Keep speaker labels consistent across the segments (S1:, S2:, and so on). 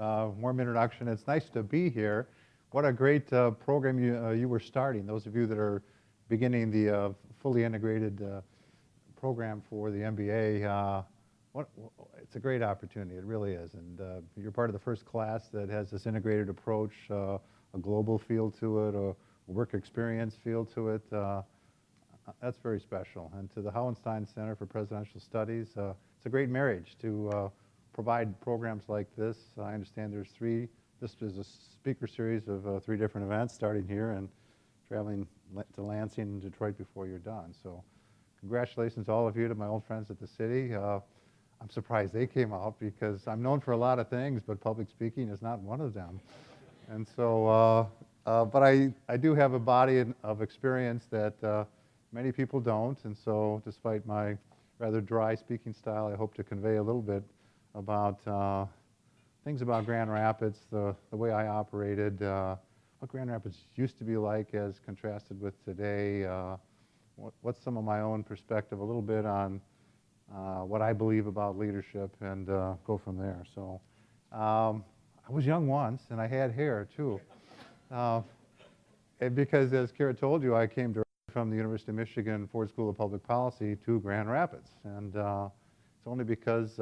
S1: Warm introduction. It's nice to be here. What a great program you were starting. Those of you that are beginning the fully integrated program for the MBA, it's a great opportunity. It really is. And you're part of the first class that has this integrated approach, a global feel to it, a work experience feel to it. That's very special. And to the Hauenstein Center for Presidential Studies, it's a great marriage to provide programs like this. I understand there's this is a speaker series of 3 different events starting here and traveling to Lansing and Detroit before you're done. So congratulations to all of you, to my old friends at the city. I'm surprised they came out because I'm known for a lot of things, but public speaking is not one of them. And so, but I do have a body of experience that many people don't, and so despite my rather dry speaking style, I hope to convey a little bit about things about Grand Rapids, the way I operated, what Grand Rapids used to be like as contrasted with today, what's some of my own perspective, a little bit on what I believe about leadership, and go from there. So I was young once, and I had hair too. And because, as Kara told you, I came directly from the University of Michigan Ford School of Public Policy to Grand Rapids. And it's only because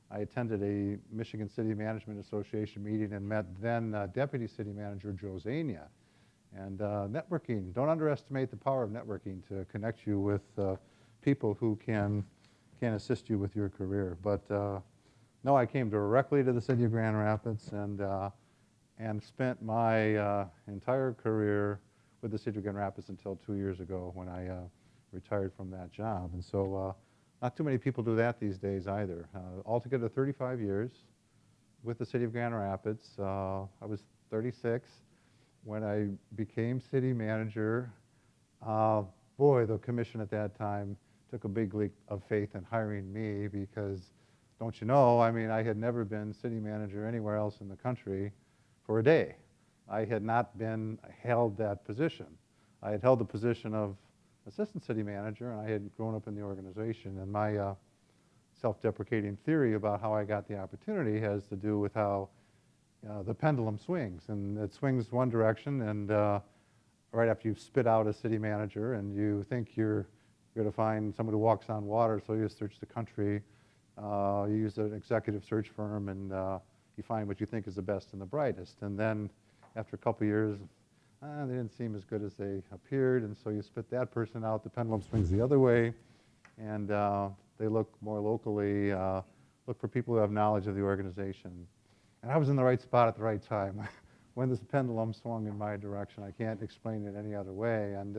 S1: I attended a Michigan City Management Association meeting and met then Deputy City Manager Joe Zania. And networking, don't underestimate the power of networking to connect you with people who can assist you with your career. But no, I came directly to the city of Grand Rapids and spent my entire career with the city of Grand Rapids until 2 years ago when I retired from that job. And so not too many people do that these days either. Altogether 35 years with the city of Grand Rapids. I was 36 when I became city manager. Boy, the commission at that time took a big leap of faith in hiring me because, don't you know, I mean, I had never been city manager anywhere else in the country for a day. I had not held that position. I had held the position of assistant city manager, and I had grown up in the organization. And my self-deprecating theory about how I got the opportunity has to do with how the pendulum swings. And it swings one direction, and right after you've spit out a city manager and you think you're going to find someone who walks on water, so you search the country, you use an executive search firm, and you find what you think is the best and the brightest. And then after a couple of years, they didn't seem as good as they appeared, and so you spit that person out, the pendulum swings the other way, and they look more locally, look for people who have knowledge of the organization. And I was in the right spot at the right time when this pendulum swung in my direction. I can't explain it any other way. And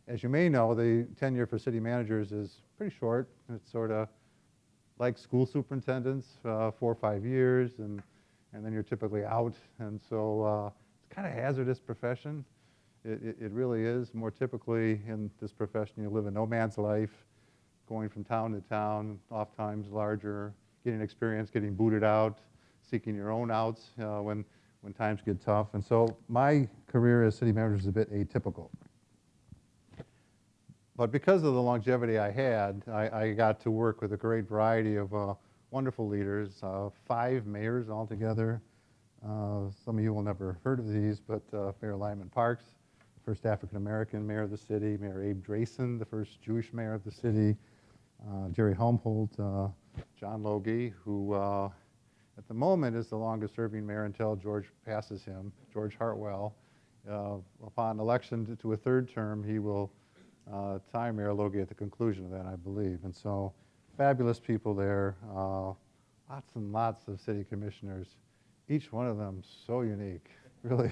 S1: as you may know, the tenure for city managers is pretty short. It's sort of like school superintendents, 4 or 5 years, and then you're typically out. And so it's kind of a hazardous profession. It really is. More typically in this profession, you live a no man's life, going from town to town, oftentimes larger, getting experience, getting booted out, seeking your own outs when times get tough. And so my career as city manager is a bit atypical. But because of the longevity I had, I got to work with a great variety of wonderful leaders, 5 mayors altogether. Some of you will never have heard of these, but Mayor Lyman Parks, first African-American mayor of the city, Mayor Abe Drayson, the first Jewish mayor of the city, Jerry Helmholtz, John Logie, who at the moment is the longest serving mayor until George passes him, George Hartwell. Upon election to a 3rd term, he will time Mayor Logie at the conclusion of that, I believe. And so fabulous people there, lots and lots of city commissioners, each one of them so unique, really.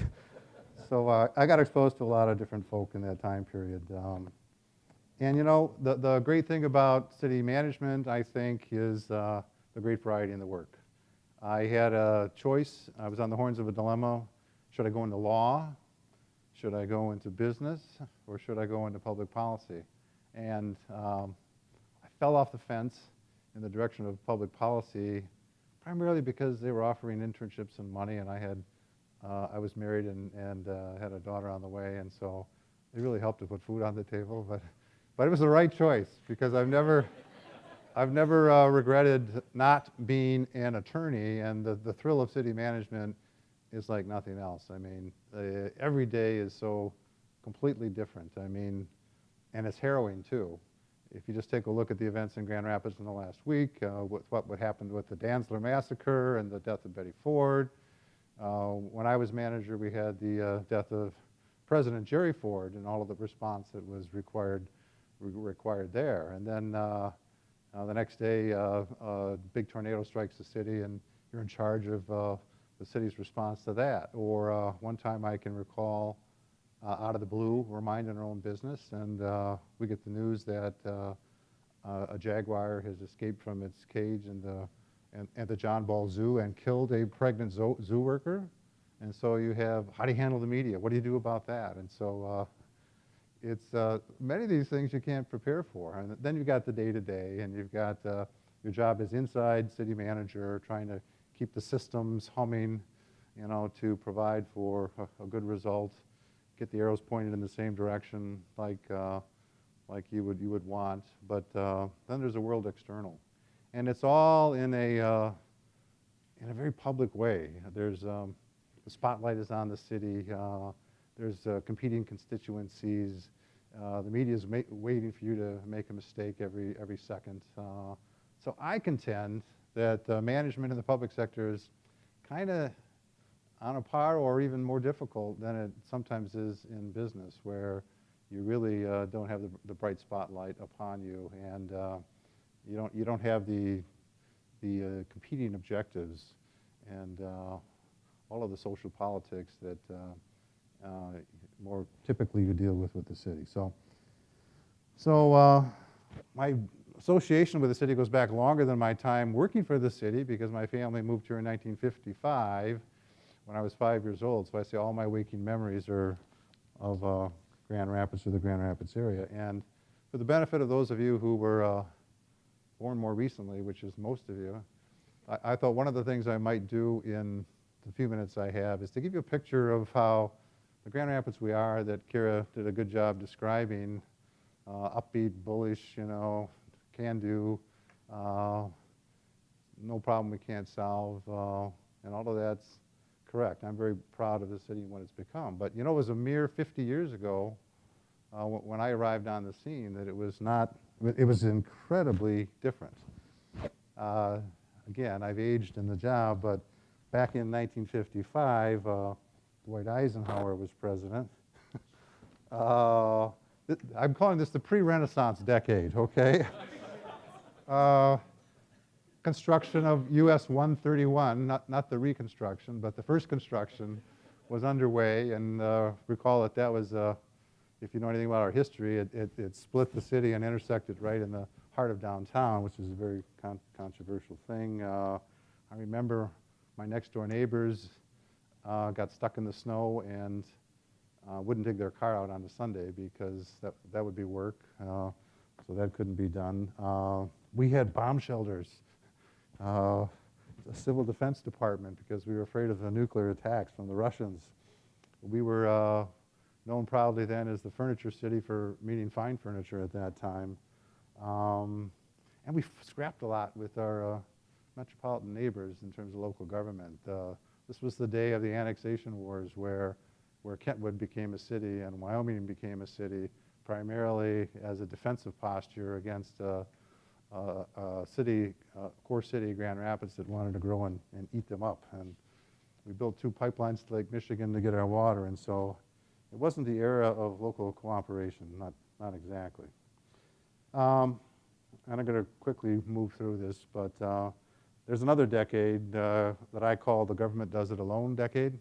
S1: So I got exposed to a lot of different folk in that time period. And you know, the great thing about city management, I think, is the great variety in the work. I had a choice. I was on the horns of a dilemma. Should I go into law? Should I go into business? Or should I go into public policy? And I fell off the fence in the direction of public policy, primarily because they were offering internships and money, and I was married and had a daughter on the way, and so they really helped to put food on the table. But it was the right choice, because I've never I've never regretted not being an attorney, and the thrill of city management is like nothing else. I mean, every day is so completely different. I mean, and it's harrowing too. If you just take a look at the events in Grand Rapids in the last week, what happened with the Dantzler massacre and the death of Betty Ford. When I was manager, we had the death of President Jerry Ford and all of the response that was required there. And then the next day, a big tornado strikes the city, and you're in charge of the city's response to that. Or one time I can recall, out of the blue, we're minding our own business, and we get the news that a jaguar has escaped from its cage at the John Ball Zoo and killed a pregnant zoo worker. And so you have, how do you handle the media? What do you do about that? And so it's many of these things you can't prepare for. And then you've got the day-to-day, and you've got your job as inside city manager, trying to keep the systems humming, you know, to provide for a good result, get the arrows pointed in the same direction like you would want. But then there's a world external, and it's all in a very public way. There's the spotlight is on the city. There's competing constituencies. The media is waiting for you to make a mistake every second. So I contend that management in the public sector is kind of on a par or even more difficult than it sometimes is in business, where you really don't have the bright spotlight upon you, and you don't have the competing objectives and all of the social politics that more typically you deal with the city. So my association with the city goes back longer than my time working for the city, because my family moved here in 1955 when I was 5 years old. So I say all my waking memories are of Grand Rapids or the Grand Rapids area. And for the benefit of those of you who were born more recently, which is most of you, I thought one of the things I might do in the few minutes I have is to give you a picture of how the Grand Rapids we are, that Kira did a good job describing, upbeat, bullish, you know, can do, no problem we can't solve, and all of that's correct. I'm very proud of the city and what it's become. But you know, it was a mere 50 years ago when I arrived on the scene that it was incredibly different. Again, I've aged in the job, but back in 1955, Dwight Eisenhower was president. I'm calling this the pre-Renaissance decade, okay? Construction of US 131, not the reconstruction, but the first construction was underway, and recall that was, if you know anything about our history, it split the city and intersected right in the heart of downtown, which is a very controversial thing. I remember my next door neighbors got stuck in the snow and wouldn't dig their car out on a Sunday because that would be work, so that couldn't be done. We had bomb shelters, a civil defense department, because we were afraid of the nuclear attacks from the Russians. We were known proudly then as the furniture city for meeting fine furniture at that time. And we scrapped a lot with our metropolitan neighbors in terms of local government. This was the day of the annexation wars, where Kentwood became a city and Wyoming became a city, primarily as a defensive posture against core city, Grand Rapids, that wanted to grow and eat them up. And we built 2 pipelines to Lake Michigan to get our water, and so it wasn't the era of local cooperation, not exactly. And I'm going to quickly move through this, but there's another decade that I call the government does it alone decade,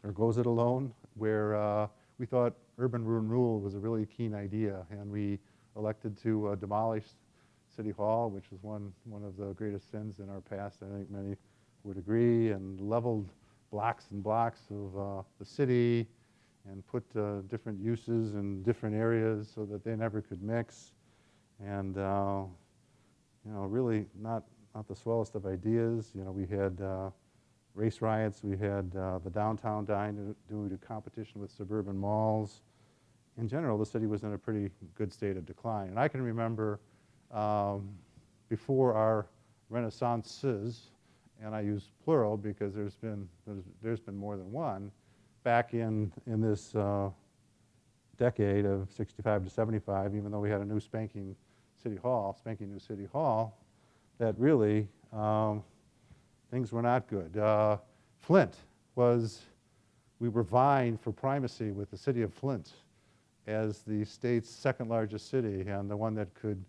S1: or goes it alone, where we thought urban renewal was a really keen idea, and we elected to demolish City Hall, which was one of the greatest sins in our past, I think many would agree, and leveled blocks and blocks of the city and put different uses in different areas so that they never could mix. And you know, really not the swellest of ideas. You know, we had race riots, we had the downtown dying due to competition with suburban malls. In general, the city was in a pretty good state of decline. And I can remember before our renaissances, and I use plural because there's been more than one, back in this decade of 65 to 75, even though we had a new spanking new city hall, that really things were not good. Flint we were vying for primacy with the city of Flint as the state's second largest city and the one that could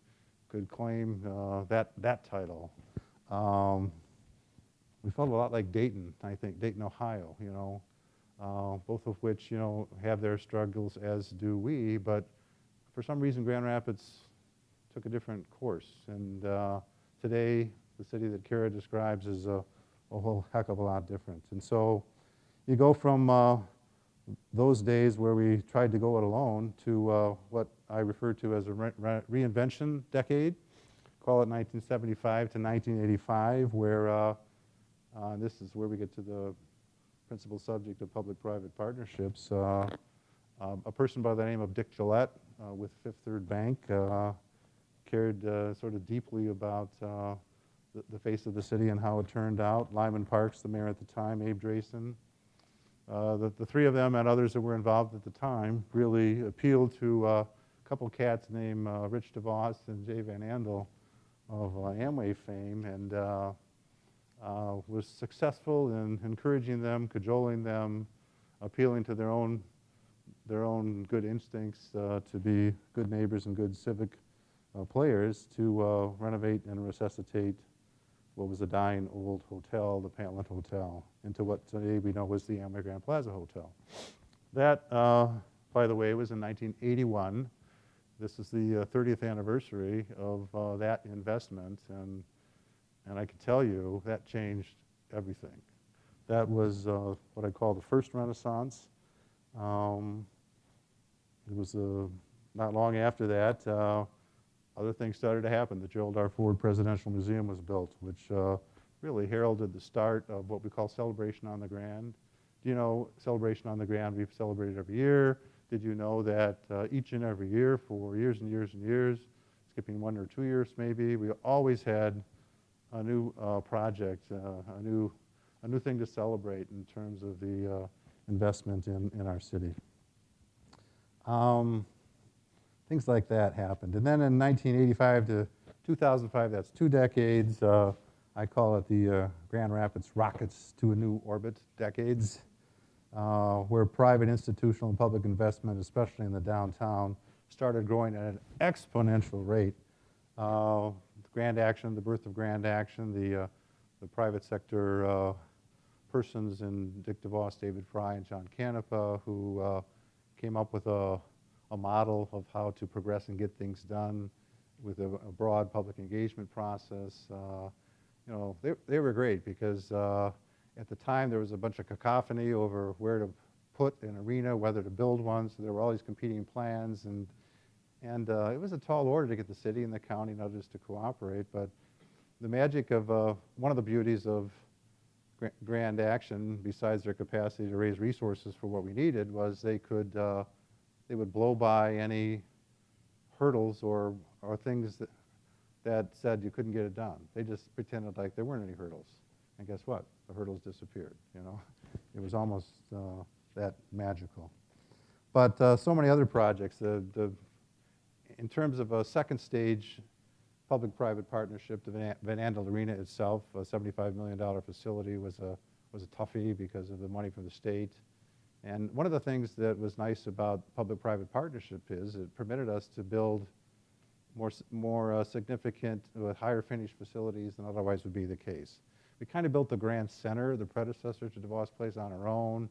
S1: claim that title. We felt a lot like Dayton, I think, Dayton, Ohio, you know, both of which, you know, have their struggles, as do we, but for some reason Grand Rapids took a different course. And today, the city that Kara describes is a whole heck of a lot different. And so you go from those days where we tried to go it alone to what I refer to as a reinvention decade, call it 1975 to 1985, where this is where we get to the principal subject of public-private partnerships. A person by the name of Dick Gillette with Fifth Third Bank cared sort of deeply about the face of the city and how it turned out. Lyman Parks, the mayor at the time, Abe Drayson. The three of them and others that were involved at the time really appealed to a couple cats named Rich DeVos and Jay Van Andel of Amway fame, and was successful in encouraging them, cajoling them, appealing to their own good instincts to be good neighbors and good civic players to renovate and resuscitate what was a dying old hotel, the Pentland Hotel, into what today we know was the Amway Grand Plaza Hotel. That, by the way, was in 1981. This is the 30th anniversary of that investment, and I can tell you that changed everything. That was what I call the first Renaissance. It was not long after that, other things started to happen. The Gerald R. Ford Presidential Museum was built, which really heralded the start of what we call Celebration on the Grand. Do you know Celebration on the Grand we've celebrated every year? Did you know that each and every year for years and years and years, skipping 1 or 2 years maybe, we always had a new project, a new thing to celebrate in terms of the investment in our city. Things like that happened. And then in 1985 to 2005, that's 2 decades, I call it the Grand Rapids rockets to a new orbit decades, where private, institutional, and public investment, especially in the downtown, started growing at an exponential rate. Grand Action, the birth of Grand Action, the private sector persons in Dick DeVos, David Fry, and John Canepa, who came up with a model of how to progress and get things done with a broad public engagement process. You know, they were great because at the time there was a bunch of cacophony over where to put an arena, whether to build one, so there were all these competing plans, and it was a tall order to get the city and the county and others to cooperate, but the magic of one of the beauties of Grand Action, besides their capacity to raise resources for what we needed, was they would blow by any hurdles or things that said you couldn't get it done. They just pretended like there weren't any hurdles. And guess what? The hurdles disappeared, you know. It was almost that magical. But so many other projects. In terms of a second stage public-private partnership, the Van Andel Arena itself, a $75 million facility, was a toughie because of the money from the state. And one of the things that was nice about public-private partnership is it permitted us to build more significant, higher finished facilities than otherwise would be the case. We kind of built the Grand Center, the predecessor to DeVos Place, on our own.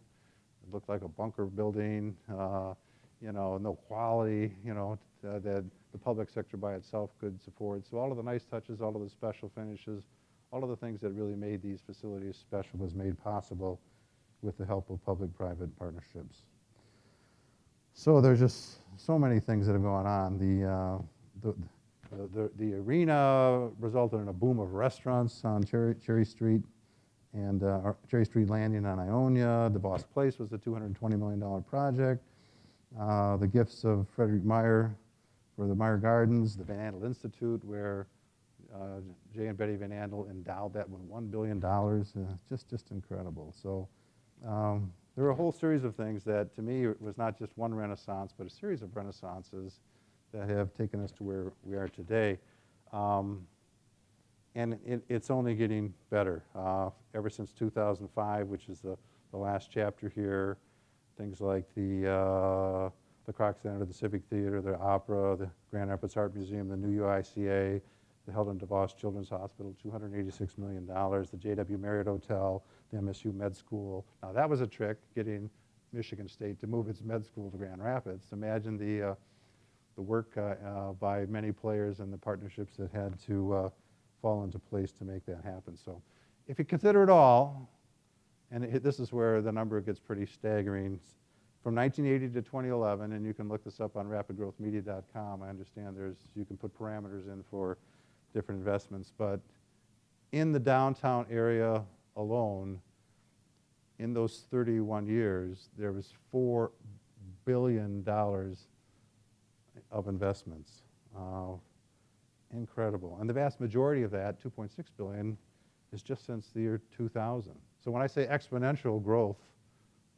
S1: It looked like a bunker building, you know, no quality, you know, that the public sector by itself could support. So all of the nice touches, all of the special finishes, all of the things that really made these facilities special was made possible with the help of public-private partnerships. So there's just so many things that have gone on. The arena resulted in a boom of restaurants on Cherry Street and Cherry Street Landing on Ionia. DeVos Place was a $220 million project. The gifts of Frederick Meyer for the Meyer Gardens, the Van Andel Institute, where Jay and Betty Van Andel endowed that with $1 billion. Just incredible. So there were a whole series of things that, to me, it was not just one renaissance, but a series of renaissances that have taken us to where we are today. And it's only getting better. Ever since 2005, which is the last chapter here, things like the Kroc Center, the Civic Theater, the Opera, the Grand Rapids Art Museum, the new UICA, the Helen DeVos Children's Hospital, $286 million, the J.W. Marriott Hotel, the MSU Med School. Now that was a trick, getting Michigan State to move its med school to Grand Rapids. Imagine the work by many players and the partnerships that had to fall into place to make that happen. So if you consider it all, and this is where the number gets pretty staggering, from 1980 to 2011, and you can look this up on rapidgrowthmedia.com. I understand you can put parameters in for different investments, but in the downtown area alone, in those 31 years, there was $4 billion of investments. Incredible. And the vast majority of that, $2.6 billion, is just since the year 2000. So when I say exponential growth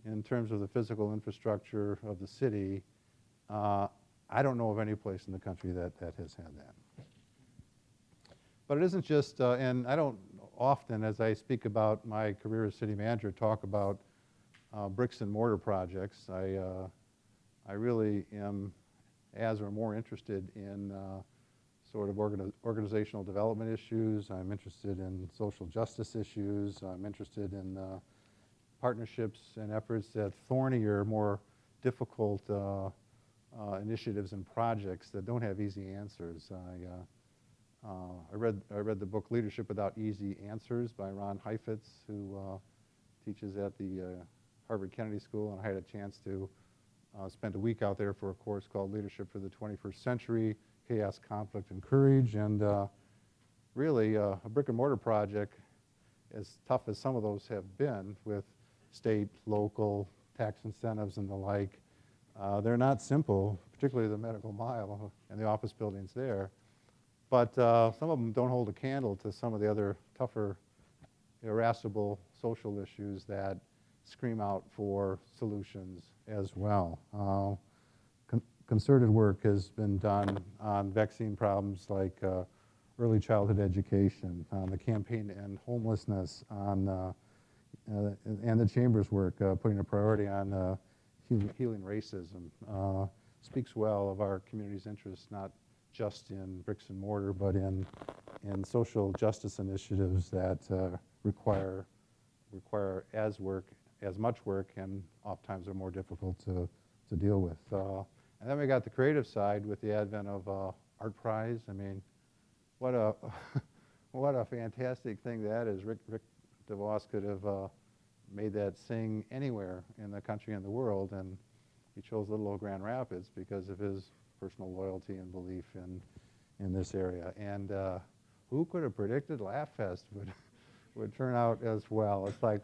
S1: in terms of the physical infrastructure of the city, I don't know of any place in the country that has had that. But it isn't just, and I don't often, as I speak about my career as city manager, talk about bricks and mortar projects. I really am as or more interested in sort of organizational development issues. I'm interested in social justice issues. I'm interested in partnerships and efforts at thornier, more difficult initiatives and projects that don't have easy answers. I read the book Leadership Without Easy Answers by Ron Heifetz, who teaches at the Harvard Kennedy School, and I had a chance to spend a week out there for a course called Leadership for the 21st Century, Chaos, Conflict, and Courage. And really, a brick and mortar project, as tough as some of those have been with state, local, tax incentives and the like, they're not simple, particularly the medical mile and the office buildings there. But some of them don't hold a candle to some of the other tougher, irascible social issues that scream out for solutions as well. Concerted work has been done on vexing problems like early childhood education, on the campaign to end homelessness, on and the Chamber's work, putting a priority on healing racism, speaks well of our community's interests, not just in bricks and mortar, but in social justice initiatives that require as much work, and oftentimes are more difficult to deal with. And then we got the creative side with the advent of Art Prize. I mean, what a what a fantastic thing that is. Rick DeVos could have made that sing anywhere in the country and the world, and he chose little old Grand Rapids because of his personal loyalty and belief in this area. And who could have predicted Laugh Fest would turn out as well? It's like,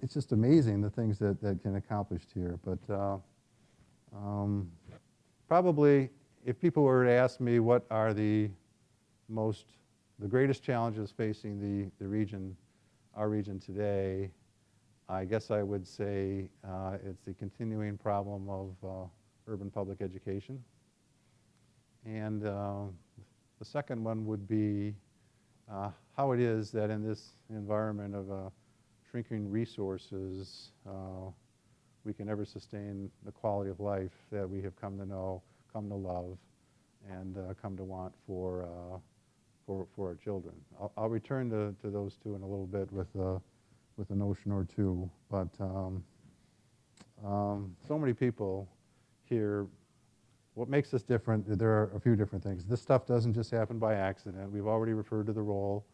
S1: it's just amazing the things that can accomplished here. But probably, if people were to ask me what are the greatest challenges facing the region, our region today, I guess I would say it's the continuing problem of urban public education. And the second one would be how it is that in this environment of shrinking resources, we can ever sustain the quality of life that we have come to know, come to love, and come to want for our children. I'll return to those two in a little bit with a notion or two, but so many people here. What makes us different, there are a few different things. This stuff doesn't just happen by accident. We've already referred to the role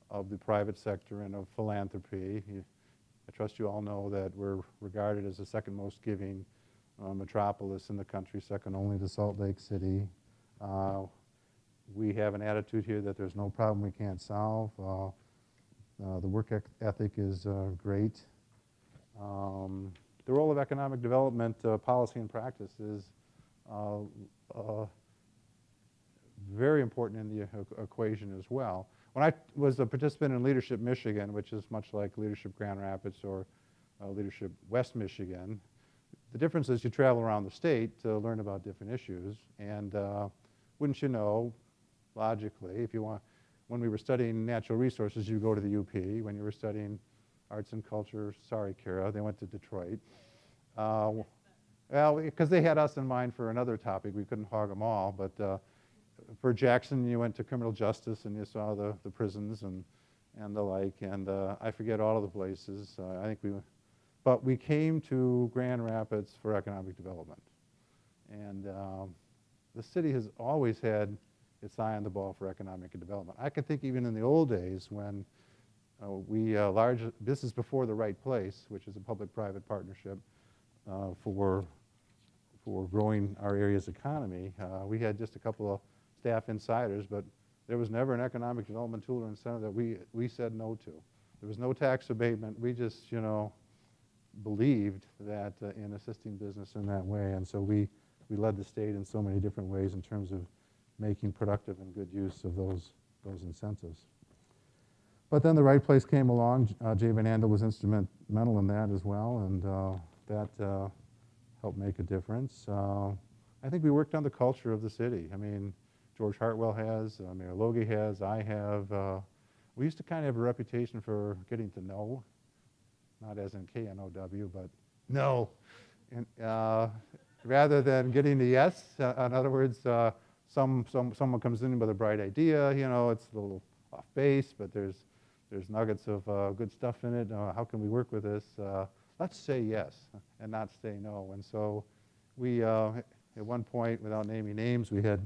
S1: of the private sector and of philanthropy. I trust you all know that we're regarded as the second most giving metropolis in the country, second only to Salt Lake City. We have an attitude here that there's no problem we can't solve. The work ethic is great. The role of economic development, policy and practice is very important in the equation as well. When I was a participant in Leadership Michigan, which is much like Leadership Grand Rapids or Leadership West Michigan, the difference is you travel around the state to learn about different issues. And wouldn't you know, logically, if you want, when we were studying natural resources, you go to the UP. When you were studying arts and culture, sorry, Kara, they went to Detroit. Well, because they had us in mind for another topic. We couldn't hog them all. But for Jackson, you went to criminal justice, and you saw the prisons and the like. And I forget all of the places. I think but we came to Grand Rapids for economic development. And the city has always had its eye on the ball for economic development. I can think even in the old days when this is before the Right Place, which is a public-private partnership for growing our area's economy. We had just a couple of staff insiders, but there was never an economic development tool or incentive that we said no to. There was no tax abatement. We just, believed that in assisting business in that way, and so we led the state in so many different ways in terms of making productive and good use of those incentives. But then the Right Place came along. Jay Van Andel was instrumental in that as well, and that helped make a difference. I think we worked on the culture of the city. I mean, George Hartwell has, Mayor Logie has, I have. We used to kind of have a reputation for getting to know, not as in K-N-O-W, but no. And, rather than getting the yes. In other words, someone comes in with a bright idea, it's a little off base, but there's nuggets of good stuff in it. How can we work with this? Let's say yes and not say no. And so we, at one point, without naming names, we had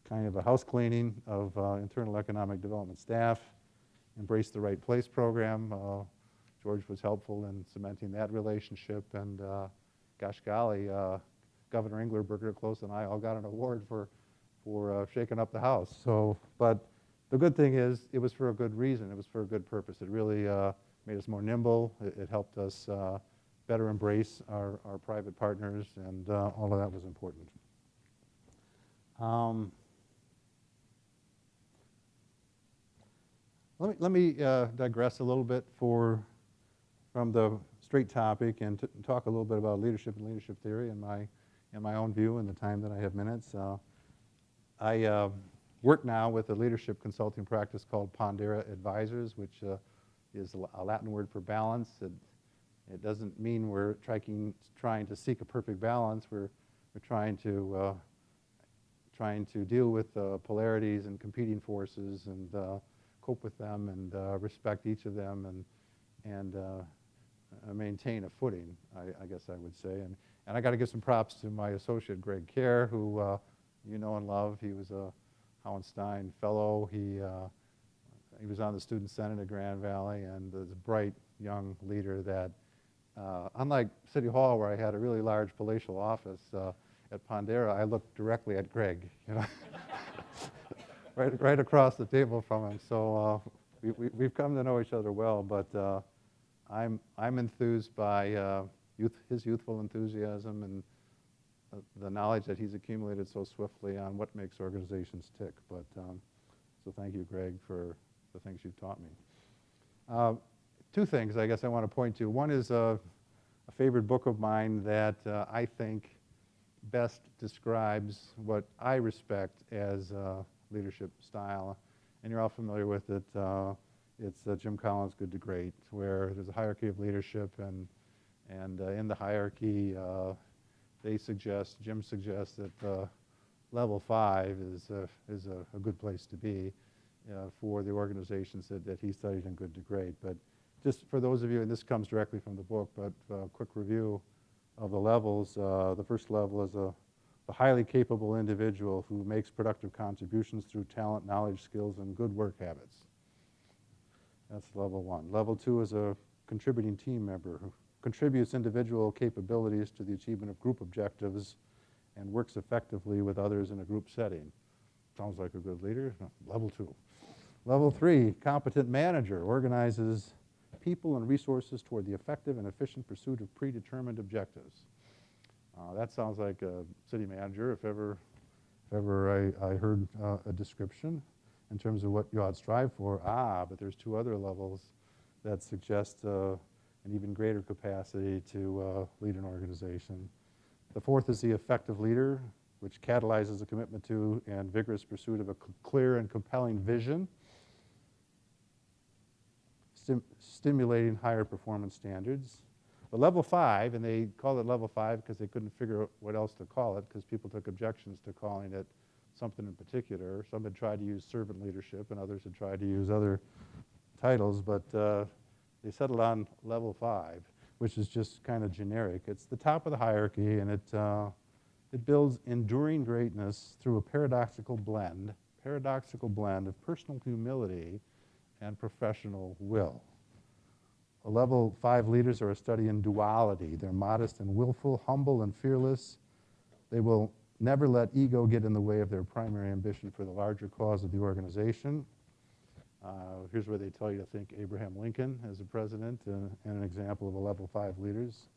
S1: kind of a house cleaning of internal economic development staff, embraced the Right Place program. George was helpful in cementing that relationship, and gosh golly, Governor Englerberger, Close, and I all got an award for shaking up the house. So, but the good thing is, it was for a good reason. It was for a good purpose. It really made us more nimble. It helped us better embrace our private partners, and all of that was important. Let me digress a little bit from the straight topic and talk a little bit about leadership and leadership theory in my own view in the time that I have minutes. I work now with a leadership consulting practice called Pondera Advisors, which is a Latin word for balance. It doesn't mean we're trying to seek a perfect balance. We're trying to deal with polarities and competing forces and cope with them and respect each of them and maintain a footing, I guess I would say. And I got to give some props to my associate, Greg Kerr, who you know and love. He was a Hauenstein fellow. He was on the student senate at Grand Valley, and is a bright young leader that, unlike City Hall, where I had a really large palatial office, at Pondera, I looked directly at Greg, right across the table from him. So we've come to know each other well, but I'm enthused by his youthful enthusiasm and the knowledge that he's accumulated so swiftly on what makes organizations tick. But so thank you, Greg, for the things you've taught me. Two things I guess I want to point to. One is a favorite book of mine that I think best describes what I respect as leadership style, and you're all familiar with it. It's Jim Collins' Good to Great, where there's a hierarchy of leadership, and in the hierarchy, Jim suggests that level 5 is a good place to be for the organizations that he studied in Good to Great. But just for those of you, and this comes directly from the book, but a quick review of the levels. The first level is a highly capable individual who makes productive contributions through talent, knowledge, skills, and good work habits. That's level 1. Level 2 is a contributing team member who contributes individual capabilities to the achievement of group objectives and works effectively with others in a group setting. Sounds like a good leader. No, level 2. Level 3, competent manager, organizes people and resources toward the effective and efficient pursuit of predetermined objectives. That sounds like a city manager, if ever If ever I heard a description in terms of what you ought to strive for, but there's two other levels that suggest an even greater capacity to lead an organization. The fourth is the effective leader, which catalyzes a commitment to and vigorous pursuit of a clear and compelling vision, stimulating higher performance standards. But level 5, and they call it level 5 because they couldn't figure out what else to call it, because people took objections to calling it something in particular. Some had tried to use servant leadership, and others had tried to use other titles, but they settled on level 5, which is just kind of generic. It's the top of the hierarchy, and it builds enduring greatness through a paradoxical blend of personal humility and professional will. Level 5 leaders are a study in duality. They're modest and willful, humble and fearless. They will never let ego get in the way of their primary ambition for the larger cause of the organization. Here's where they tell you to think Abraham Lincoln as a president and an example of a level 5 leaders.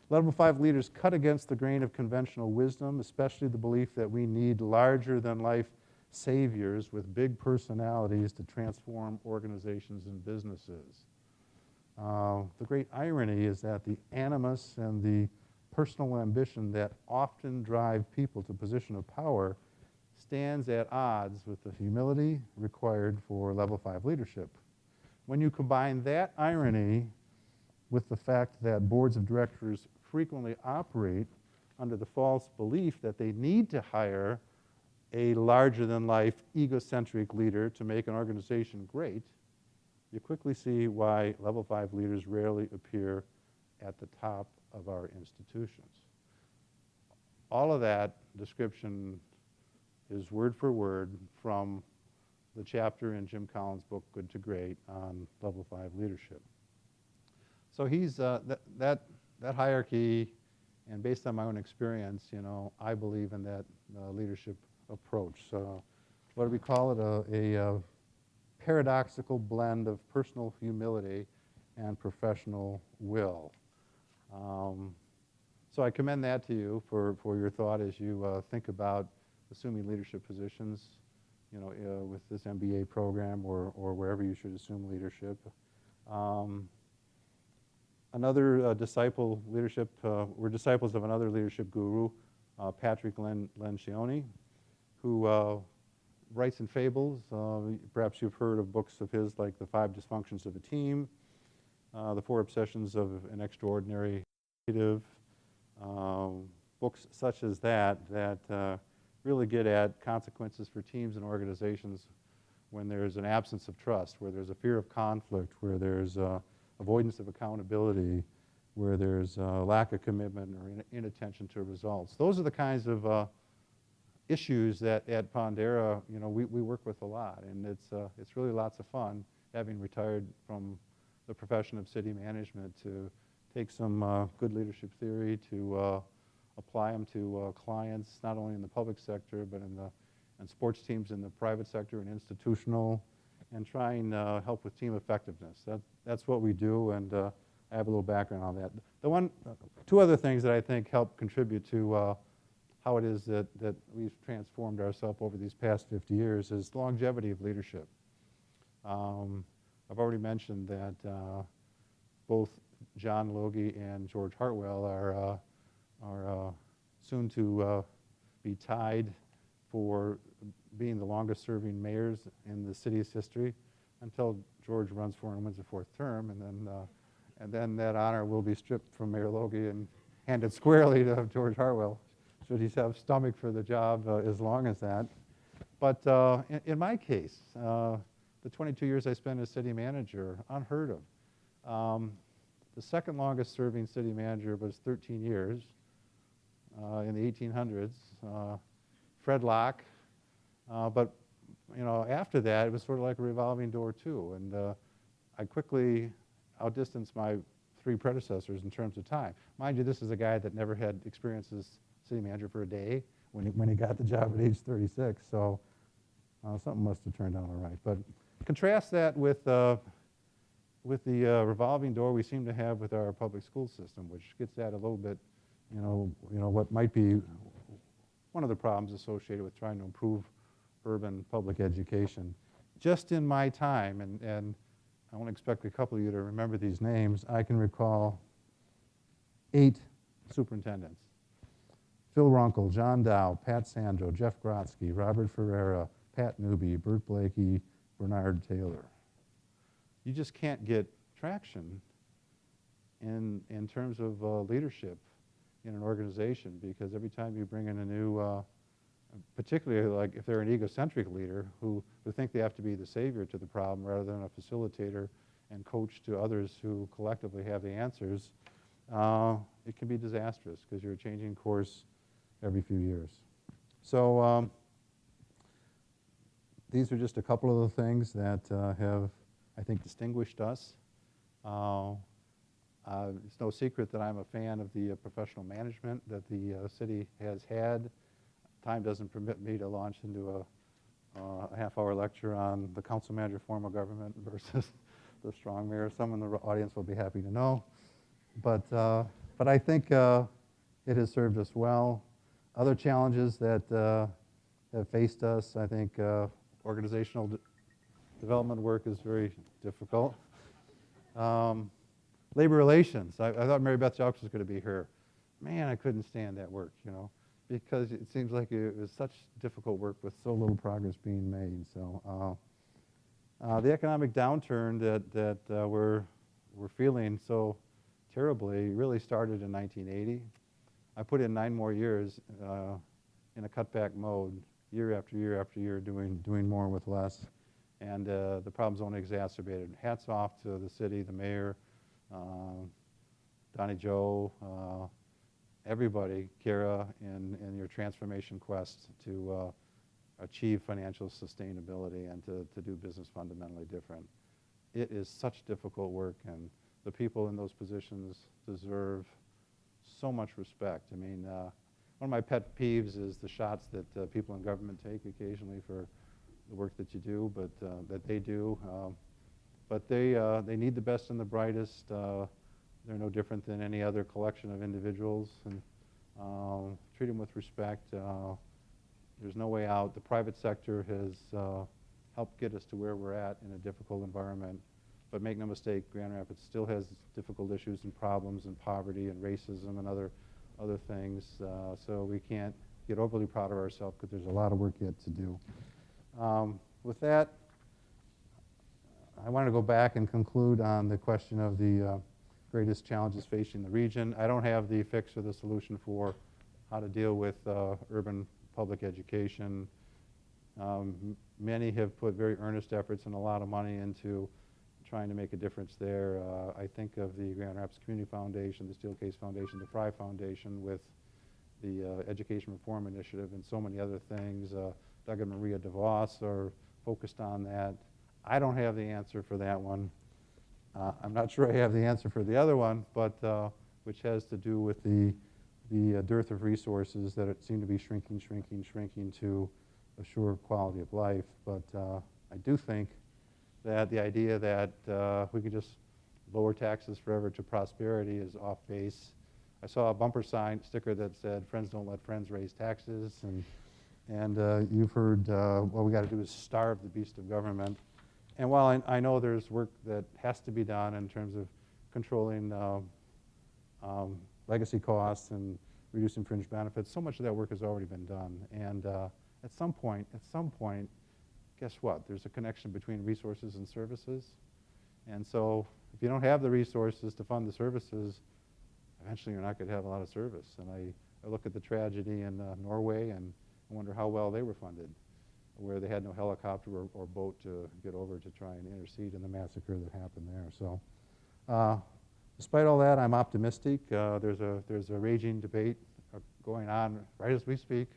S1: Level 5 leaders cut against the grain of conventional wisdom, especially the belief that we need larger-than-life saviors with big personalities to transform organizations and businesses. The great irony is that the animus and the personal ambition that often drive people to position of power stands at odds with the humility required for level 5 leadership. When you combine that irony with the fact that boards of directors frequently operate under the false belief that they need to hire a larger-than-life, egocentric leader to make an organization great, you quickly see why level 5 leaders rarely appear at the top of our institutions. All of that description is word for word from the chapter in Jim Collins' book, Good to Great, on level 5 leadership. So he's, that hierarchy, and based on my own experience, I believe in that leadership approach. So what do we call it? A paradoxical blend of personal humility and professional will. So I commend that to you for your thought as you think about assuming leadership positions, with this MBA program or wherever you should assume leadership. Another disciple leadership, we're disciples of another leadership guru, Patrick Lencioni, who writes in fables. Perhaps you've heard of books of his like The 5 Dysfunctions of a Team, The 4 Obsessions of an Extraordinary Executive, books such as that really get at consequences for teams and organizations when there's an absence of trust, where there's a fear of conflict, where there's avoidance of accountability, where there's lack of commitment or inattention to results. Those are the kinds of issues that at Pondera, we work with a lot, and it's really lots of fun, having retired from the profession of city management, to take some good leadership theory, to apply them to clients, not only in the public sector, but in sports teams in the private sector and institutional, and try and help with team effectiveness. That's what we do, and I have a little background on that. Two other things that I think help contribute to how it is that we've transformed ourselves over these past 50 years is longevity of leadership. I've already mentioned that both John Logie and George Hartwell are soon to be tied for being the longest-serving mayors in the city's history, until George runs for and wins a 4th term, and then that honor will be stripped from Mayor Logie and handed squarely to George Hartwell, should he have stomach for the job as long as that. But in my case, the 22 years I spent as city manager, unheard of. The second longest serving city manager was 13 years in the 1800s, Fred Locke. But after that, it was sort of like a revolving door too. And I quickly outdistanced my 3 predecessors in terms of time. Mind you, this is a guy that never had experience as city manager for a day when he got the job at age 36. So something must have turned out all right. But contrast that with the revolving door we seem to have with our public school system, which gets at a little bit, what might be one of the problems associated with trying to improve urban public education. Just in my time, and I won't expect a couple of you to remember these names, I can recall 8 superintendents. Phil Runkle, John Dow, Pat Sandro, Jeff Grotsky, Robert Ferreira, Pat Newby, Bert Blakey, Bernard Taylor. You just can't get traction in terms of leadership in an organization, because every time you bring in a new, particularly like if they're an egocentric leader who think they have to be the savior to the problem rather than a facilitator and coach to others who collectively have the answers, it can be disastrous because you're changing course every few years. So these are just a couple of the things that have, I think, distinguished us. It's no secret that I'm a fan of the professional management that the city has had. Time doesn't permit me to launch into a half-hour lecture on the council manager form of government versus the strong mayor. Some in the audience will be happy to know. But I think it has served us well. Other challenges that have faced us, I think organizational development work is very difficult. Labor relations. I thought Mary Beth Jaux was going to be here. Man, I couldn't stand that work, you know, because it seems like it was such difficult work with so little progress being made. So the economic downturn that we're feeling so terribly really started in 1980. I put in 9 more years in a cutback mode, year after year after year, doing more with less, and the problem's only exacerbated. Hats off to the city, the mayor, Donnie Joe, everybody, Kara, in your transformation quest to achieve financial sustainability and to do business fundamentally different. It is such difficult work, and the people in those positions deserve so much respect. I mean, one of my pet peeves is the shots that people in government take occasionally for the work that you do, but that they do. But they need the best and the brightest. They're no different than any other collection of individuals, and treat them with respect. There's no way out. The private sector has helped get us to where we're at in a difficult environment. But make no mistake, Grand Rapids still has difficult issues and problems and poverty and racism and other things. So we can't get overly proud of ourselves because there's a lot of work yet to do. With that, I want to go back and conclude on the question of the greatest challenges facing the region. I don't have the fix or the solution for how to deal with urban public education. Many have put very earnest efforts and a lot of money into trying to make a difference there. I think of the Grand Rapids Community Foundation, the Steelcase Foundation, the Fry Foundation with the Education Reform Initiative and so many other things. Doug and Maria DeVos are focused on that. I don't have the answer for that one. I'm not sure I have the answer for the other one, but which has to do with the dearth of resources that it seem to be shrinking to assure quality of life. But I do think that the idea that we could just lower taxes forever to prosperity is off base. I saw a bumper sticker that said, "Friends don't let friends raise taxes," and you've heard what we got to do is starve the beast of government. And while I know there's work that has to be done in terms of controlling legacy costs and reducing fringe benefits, so much of that work has already been done. And at some point, guess what? There's a connection between resources and services. And so if you don't have the resources to fund the services, eventually you're not going to have a lot of service. And I look at the tragedy in Norway and I wonder how well they were funded, where they had no helicopter or boat to get over to try and intercede in the massacre that happened there. So despite all that, I'm optimistic. There's a raging debate going on right as we speak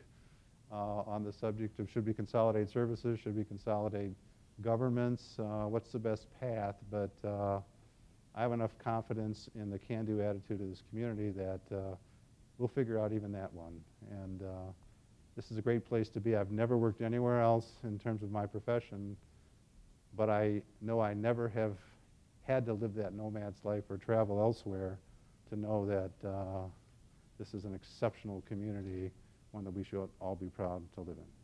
S1: on the subject of should we consolidate services, should we consolidate governments, what's the best path, but I have enough confidence in the can-do attitude of this community that we'll figure out even that one. And this is a great place to be. I've never worked anywhere else in terms of my profession, but I know I never have had to live that nomad's life or travel elsewhere to know that this is an exceptional community one that we should all be proud to live in.